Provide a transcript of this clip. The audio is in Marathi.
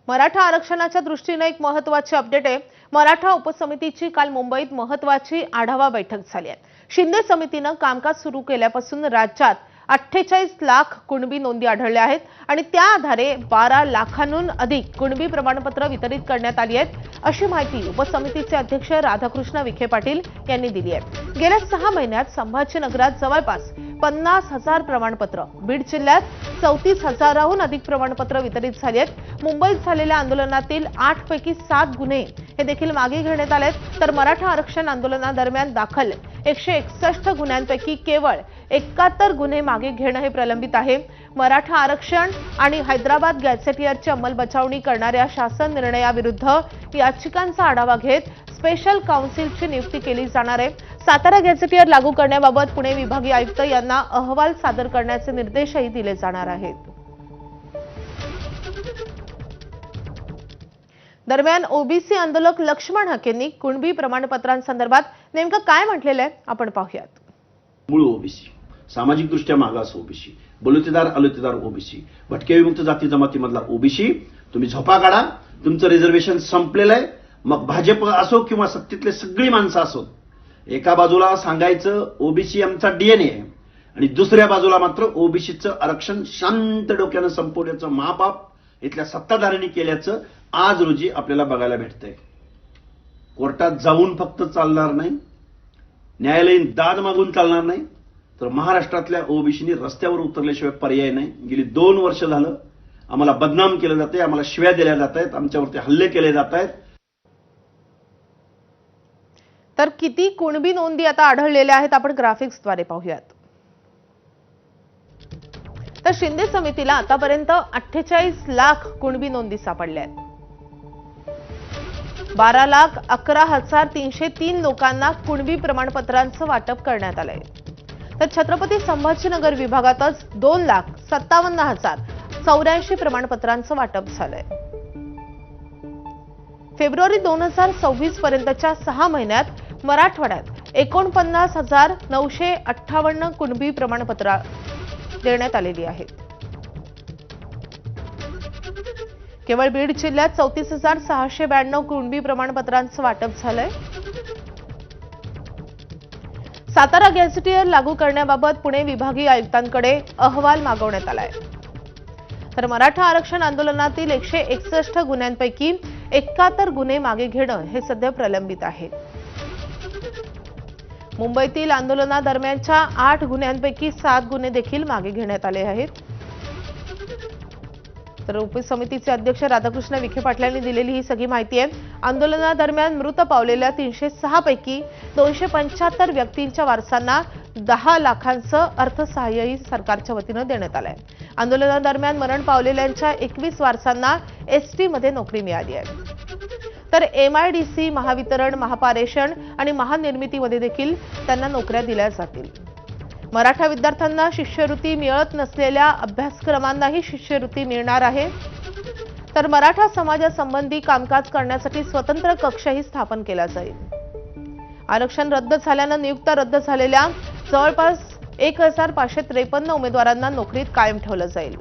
मराठा आरक्षणाच्या दृष्टीने एक महत्त्वाची अपडेट आहे। मराठा उपसमितीची काल मुंबईत महत्त्वाची आढावा बैठक झाली आहे। शिंदे समितीने कामकाज सुरू केल्यापासून राज्यात 48 लाख कुणबी नोंदी आढळल्या आहेत आणि त्या आधारे 12 लाखांहून अधिक कुणबी प्रमाणपत्र वितरित करण्यात आली आहेत, अशी माहिती उपसमितीचे अध्यक्ष राधाकृष्ण विखे पाटील यांनी दिली आहे। गेल्या 6 महिन्यात संभाजीनगरात जवळपास 50,000 प्रमाणपत्र, बीड जिल्ह्यात 34,000हून अधिक प्रमाणपत्र वितरित झाली आहेत। मुंबईत झालेल्या आंदोलनातील 8 पैकी 7 गुन्हे हे देखील मागे घेण्यात आले आहेत, तर मराठा आरक्षण आंदोलनादरम्यान दाखल 161 गुन्ह्यांपैकी केवळ 71 गुन्हे मागे घेणं हे प्रलंबित आहे। मराठा आरक्षण आणि हैदराबाद गॅझेटियरची अंमलबजावणी करणाऱ्या शासन निर्णयाविरुद्ध याचिकांचा आढावा घेत स्पेशल काउन्सिलची नियुक्ती केली जाणार आहे। सातारा गॅझेटियर लागू करण्याबाबत पुणे विभागीय आयुक्त यांना अहवाल सादर करण्याचे निर्देशही दिले जाणार आहेत। दरम्यान ओबीसी आंदोलक लक्ष्मण हकेंनी कुणबी प्रमाणपत्रांसंदर्भात नेमकं काय म्हटलेलं आहे आपण पाहूयात। मूळ ओबीसी, सामाजिक दृष्ट्या मागास ओबीसी, बलुतेदार अलुतेदार ओबीसी, भटक्या विमुक्त जाती जमातीमधला ओबीसी, तुम्ही झोपा काढा, तुमचं रिझर्वेशन संपलेलं आहे। मग भाजप असो किंवा सत्तेतले सगळी माणसं असो, एका बाजूला सांगायचं ओबीसी आमचा डीएनए आहे आणि दुसऱ्या बाजूला मात्र ओबीसीचं आरक्षण शांत डोक्यानं संपवण्याचं महापाप इथल्या सत्ताधाऱ्यांनी केल्याचं आज रोजी आपल्याला बघायला भेटतंय। कोर्टात जाऊन फक्त चालणार नाही, न्यायालयीन दाद मागून चालणार नाही, तर महाराष्ट्रातल्या ओबीसीनी रस्त्यावर उतरल्याशिवाय पर्याय नाही। गेली 2 वर्ष झालं आम्हाला बदनाम केलं जातंय, आम्हाला शिव्या दिल्या जात आहेत, आमच्यावरती हल्ले केले जात आहेत। तर किती कुणबी नोंदी आता आढळलेल्या आहेत आपण ग्राफिक्सद्वारे पाहूयात। तर शिंदे समितीला आतापर्यंत 48 लाख कुणबी नोंदी सापडल्या आहेत। 12,11,303 लोकांना कुणबी प्रमाणपत्रांचं वाटप करण्यात आलंय। तर छत्रपती संभाजीनगर विभागातच 2,57,084 प्रमाणपत्रांचं वाटप झालंय। फेब्रुवारी 2026 पर्यंतच्या 6 महिन्यात मराठवाड्यात 49,958 कुणबी प्रमाणपत्र देण्यात आलेली आहेत। केवळ बीड जिल्ह्यात 34,692 कुणबी प्रमाणपत्रांचं वाटप झालंय। सातारा गॅझेटियर लागू करण्याबाबत पुणे विभागीय आयुक्तांकडे अहवाल मागवण्यात आलाय। तर मराठा आरक्षण आंदोलनातील 161 गुन्ह्यांपैकी 71 गुन्हे मागे घेणं हे सध्या प्रलंबित आहे। मुंबईतील आंदोलनादरम्यानच्या 8 गुन्ह्यांपैकी 7 गुन्हे देखील मागे घेण्यात आले आहेत। तर उपसमितीचे अध्यक्ष राधाकृष्ण विखे पाटलांनी दिलेली ही सगळी माहिती आहे। आंदोलनादरम्यान मृत पावलेल्या 306 पैकी 275 व्यक्तींच्या वारसांना 10 लाखांचं अर्थसहाय्यही सरकारच्या वतीनं देण्यात आलंय। आंदोलनादरम्यान मरण पावलेल्यांच्या 21 वारसांना एसटी मध्ये नोकरी मिळाली आहे। तर एमआयडीसी, महावितरण, महापारेषण आणि महानिर्मितीमध्ये देखील त्यांना नोकऱ्या दिल्या जातील। मराठा विद्यार्थ्यांना शिष्यवृत्ती मिळत नसलेल्या अभ्यासक्रमांनाही शिष्यवृत्ती मिळणार आहे। तर मराठा समाजासंबंधी कामकाज करण्यासाठी स्वतंत्र कक्षही स्थापन केला जाईल। आरक्षण रद्द झाल्यानं नियुक्त रद्द झालेल्या जवळपास 1,553 उमेदवारांना नोकरीत कायम ठेवलं जाईल।